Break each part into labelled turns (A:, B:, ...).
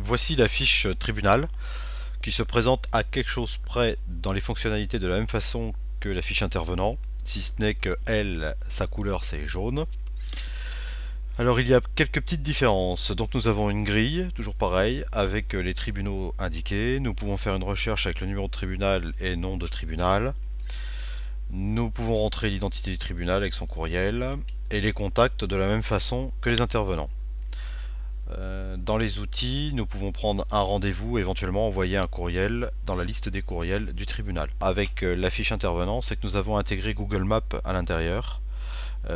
A: Voici la fiche tribunal qui se présente à quelque chose près dans les fonctionnalités de la même façon que la fiche intervenant, si ce n'est que elle, sa couleur c'est jaune. Alors il y a quelques petites différences. Donc nous avons une grille, toujours pareil, avec les tribunaux indiqués. Nous pouvons faire une recherche avec le numéro de tribunal et nom de tribunal. Nous pouvons rentrer l'identité du tribunal avec son courriel et les contacts de la même façon que les intervenants. Dans les outils, nous pouvons prendre un rendez-vous, éventuellement envoyer un courriel dans la liste des courriels du tribunal. Avec la fiche intervenant, c'est que nous avons intégré Google Maps à l'intérieur,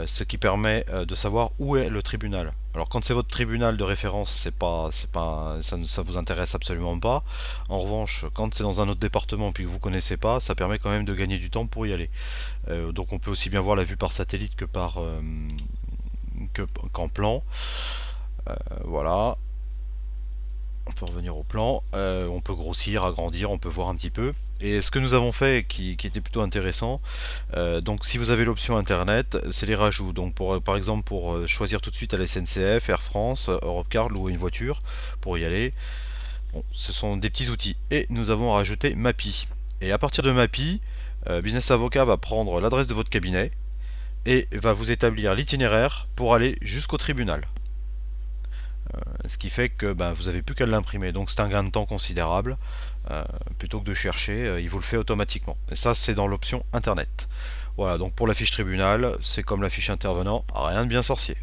A: ce qui permet de savoir où est le tribunal. Alors quand c'est votre tribunal de référence, ça vous intéresse absolument pas. En revanche, quand c'est dans un autre département puis que vous connaissez pas, ça permet quand même de gagner du temps pour y aller. Donc on peut aussi bien voir la vue par satellite que qu'en plan. Voilà. On peut revenir au plan, on peut grossir, agrandir, on peut voir un petit peu. Et ce que nous avons fait qui était plutôt intéressant, donc si vous avez l'option internet, c'est les rajouts. Donc par exemple pour choisir tout de suite à la SNCF, Air France, Europcar, louer une voiture pour y aller. Bon, ce sont des petits outils. Et nous avons rajouté Mappy. Et à partir de Mappy, Business Avocat va prendre l'adresse de votre cabinet et va vous établir l'itinéraire pour aller jusqu'au tribunal. Ce qui fait que vous n'avez plus qu'à l'imprimer. Donc c'est un gain de temps considérable. Plutôt que de chercher, il vous le fait automatiquement. Et ça, c'est dans l'option internet. Voilà, donc pour la fiche tribunal, c'est comme la fiche intervenant, rien de bien sorcier.